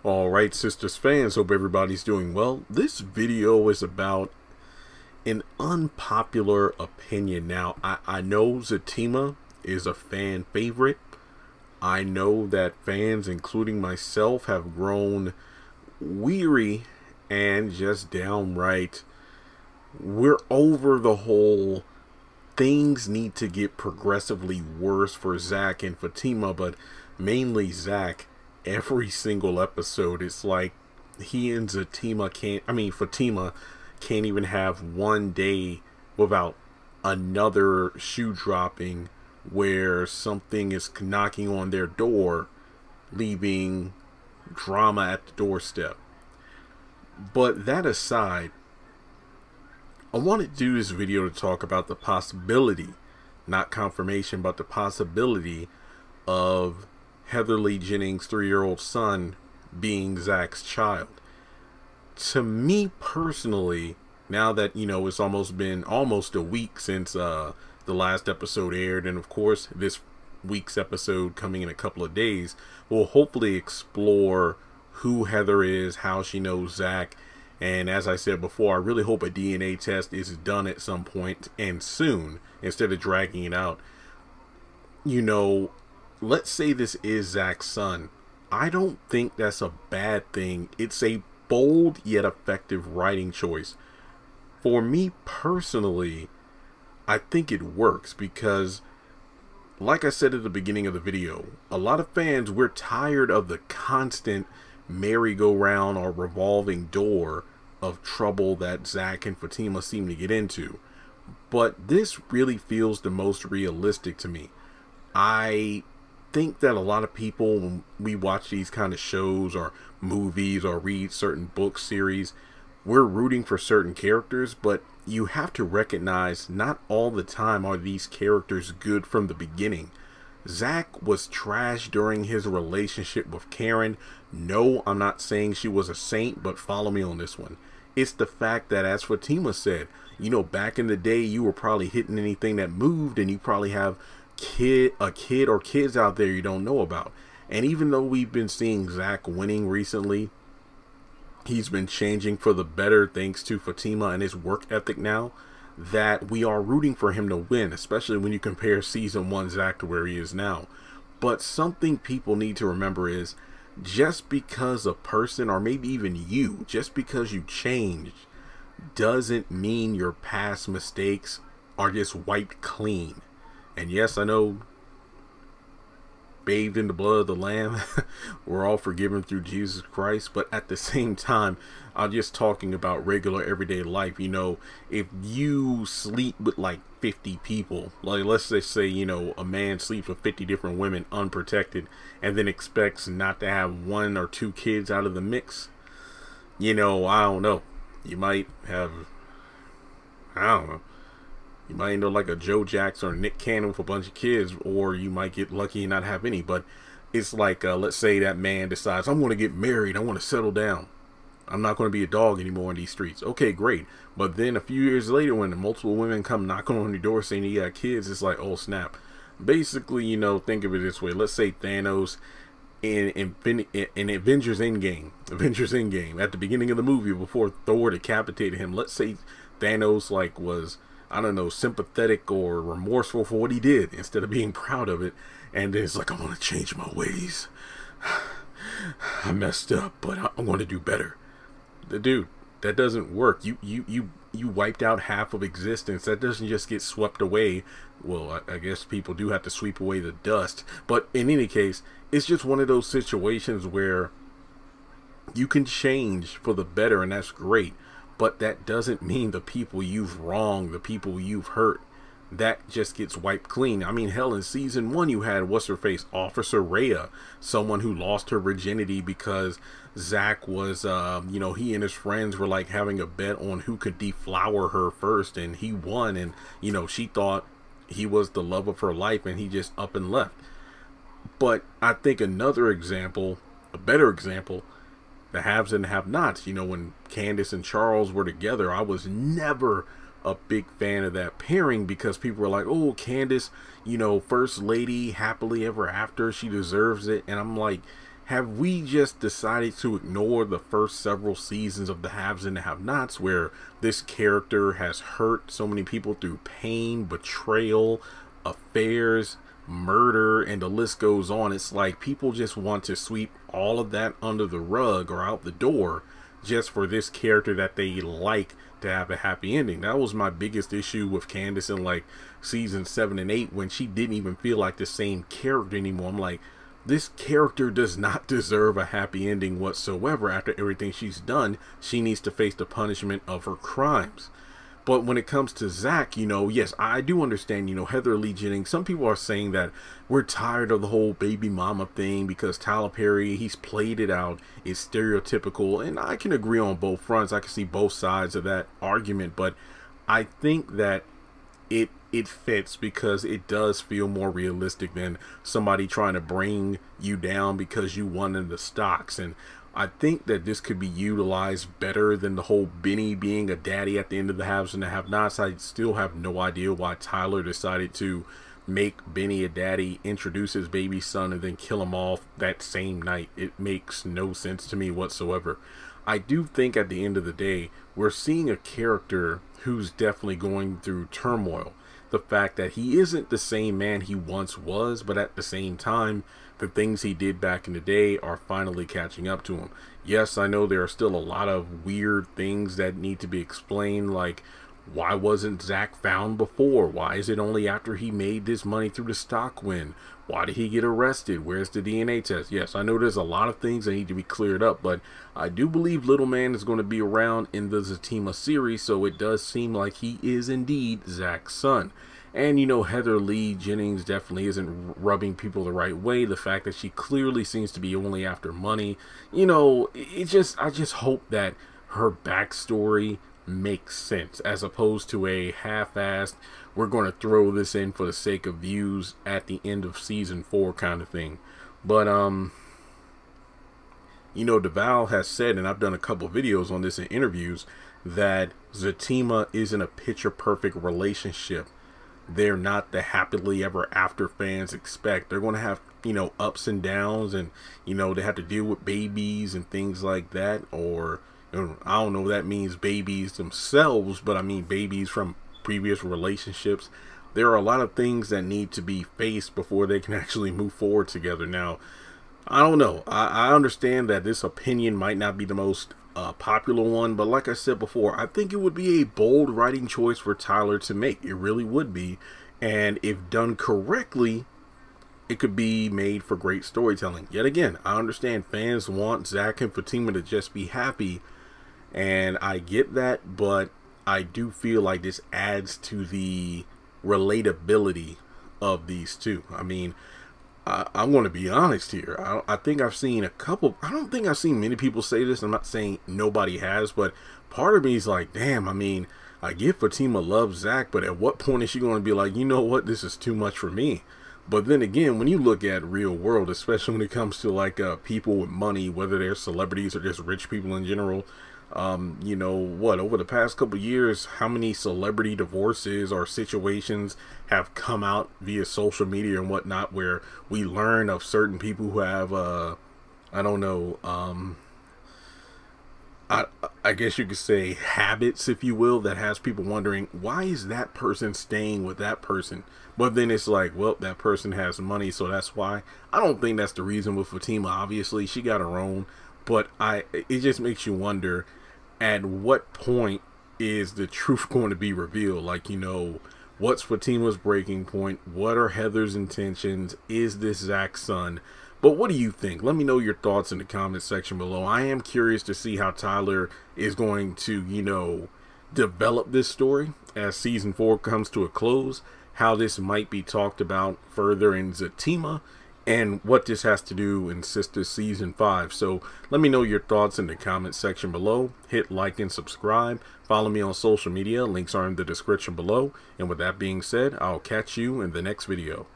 Alright, Sistas fans, hope everybody's doing well. This video is about an unpopular opinion. Now, I know Zatima is a fan favorite. I know that fans, including myself, have grown weary and just downright, we're over the whole things need to get progressively worse for Zach and Fatima, but mainly Zach. Every single episode, it's like he and Fatima can't even have one day without another shoe dropping where something is knocking on their door, leaving drama at the doorstep. But that aside, I wanted to do this video to talk about the possibility, not confirmation, but the possibility of Heather Lee Jennings' 3-year-old son being Zach's child. To me personally, now that, you know, it's been almost a week since the last episode aired, and of course this week's episode coming in a couple of days will hopefully explore who Heather is, how she knows Zach, and as I said before, I really hope a DNA test is done at some point and soon instead of dragging it out. You know, let's say this is Zach's son. I don't think that's a bad thing. It's a bold yet effective writing choice. For me personally, I think it works because, like I said at the beginning of the video, a lot of fans, we're tired of the constant merry-go-round or revolving door of trouble that Zach and Fatima seem to get into. But this really feels the most realistic to me. I think that a lot of people, when we watch these kind of shows or movies or read certain book series, we're rooting for certain characters, but you have to recognize not all the time are these characters good from the beginning. Zach was trash during his relationship with Karen. No, I'm not saying she was a saint, but follow me on this one. It's the fact that, as Fatima said, you know, back in the day, you were probably hitting anything that moved, and you probably have a kid or kids out there you don't know about. And even though we've been seeing Zach winning recently, he's been changing for the better thanks to Fatima and his work ethic now, that we are rooting for him to win, especially when you compare season 1 Zach to where he is now. But something people need to remember is, just because a person, or maybe even you, just because you changed, doesn't mean your past mistakes are just wiped clean. And yes, I know, bathed in the blood of the Lamb, we're all forgiven through Jesus Christ. But at the same time, I'm just talking about regular everyday life. You know, if you sleep with like 50 people, like let's just say, you know, a man sleeps with 50 different women unprotected and then expects not to have 1 or 2 kids out of the mix, you know, I don't know. You might have, I don't know. You might end up like a Joe Jackson or Nick Cannon with a bunch of kids, or you might get lucky and not have any. But it's like, let's say that man decides, I'm going to get married, I want to settle down, I'm not going to be a dog anymore in these streets. Okay, great. But then a few years later, when multiple women come knocking on your door saying you got kids, it's like, oh snap. Basically, you know, think of it this way. Let's say Thanos in Avengers Endgame, at the beginning of the movie, before Thor decapitated him, let's say Thanos was, I don't know, sympathetic or remorseful for what he did instead of being proud of it. And then it's like, I want to change my ways. I messed up, but I'm going to do better. Dude, that doesn't work. You wiped out half of existence. That doesn't just get swept away. Well, I guess people do have to sweep away the dust. But in any case, it's just one of those situations where you can change for the better, and that's great. But that doesn't mean the people you've wronged, the people you've hurt, that just gets wiped clean. I mean, hell, in season 1 you had, what's her face, Officer Rhea, someone who lost her virginity because Zach was, you know, he and his friends were like having a bet on who could deflower her first, and he won, and, you know, she thought he was the love of her life, and he just up and left. But I think another example, a better example, the haves and have-nots. You know, when Candace and Charles were together, I was never a big fan of that pairing because people were like, oh, Candace, you know, first lady, happily ever after, she deserves it. And I'm like, have we just decided to ignore the first several seasons of the haves and the have-nots, where this character has hurt so many people through pain, betrayal, affairs, murder, and the list goes on? It's like people just want to sweep all of that under the rug or out the door just for this character that they like to have a happy ending. That was my biggest issue with Candace in like season 7 and 8, when she didn't even feel like the same character anymore. I'm like, this character does not deserve a happy ending whatsoever. After everything she's done, she needs to face the punishment of her crimes. But when it comes to Zach, you know, yes, I do understand, you know, Heather Lee Jennings. Some people are saying that we're tired of the whole baby mama thing because Tyler Perry, he's played it out. It's stereotypical. And I can agree on both fronts. I can see both sides of that argument. But I think that it fits because it does feel more realistic than somebody trying to bring you down because you won in the stocks. And I think that this could be utilized better than the whole Benny being a daddy at the end of the haves and the have-nots. I still have no idea why Tyler decided to make Benny a daddy, introduce his baby son, and then kill him off that same night. It makes no sense to me whatsoever. I do think at the end of the day, we're seeing a character who's definitely going through turmoil. The fact that he isn't the same man he once was, but at the same time, the things he did back in the day are finally catching up to him. Yes, I know there are still a lot of weird things that need to be explained, like why wasn't Zach found before? Why is it only after he made this money through the stock win? Why did he get arrested? Where's the DNA test? Yes, I know there's a lot of things that need to be cleared up, but I do believe Little Man is going to be around in the Zatima series, so it does seem like he is indeed Zach's son. And, you know, Heather Lee Jennings definitely isn't rubbing people the right way. The fact that she clearly seems to be only after money, you know, I just hope that her backstory makes sense, as opposed to a half-assed, we're going to throw this in for the sake of views at the end of season 4 kind of thing. But, you know, DeVal has said, and I've done a couple videos on this in interviews, that Zatima isn't a picture-perfect relationship. They're not the happily ever after fans expect. They're going to have, you know, ups and downs, and, you know, they have to deal with babies and things like that. Or, you know, I don't know if that means babies themselves, but I mean babies from previous relationships. There are a lot of things that need to be faced before they can actually move forward together. Now, I don't know. I understand that this opinion might not be the most popular one, but like I said before, I think it would be a bold writing choice for Tyler to make. It really would be. And if done correctly, it could be made for great storytelling. Yet again, I understand fans want Zach and Fatima to just be happy, and I get that, but I do feel like this adds to the relatability of these two. I mean, I'm going to be honest here. I think I've seen a couple. I don't think I've seen many people say this. I'm not saying nobody has, but part of me is like, damn, I mean, I get Fatima loves Zach, but at what point is she going to be like, you know what, this is too much for me? But then again, when you look at real world, especially when it comes to like people with money, whether they're celebrities or just rich people in general, you know what, over the past couple of years, how many celebrity divorces or situations have come out via social media and whatnot, where we learn of certain people who have I don't know, I guess you could say habits, if you will, that has people wondering, why is that person staying with that person? But then it's like, well, that person has money, so that's why. I don't think that's the reason with Fatima. Obviously, she got her own, but it just makes you wonder, at what point is the truth going to be revealed? Like, you know, what's Fatima's breaking point? What are Heather's intentions? Is this Zach's son? But what do you think? Let me know your thoughts in the comment section below. I am curious to see how Tyler is going to, you know, develop this story as season 4 comes to a close, how this might be talked about further in Zatima, and what this has to do in Sistas season 5. So let me know your thoughts in the comment section below. Hit like and subscribe. Follow me on social media. Links are in the description below. And with that being said, I'll catch you in the next video.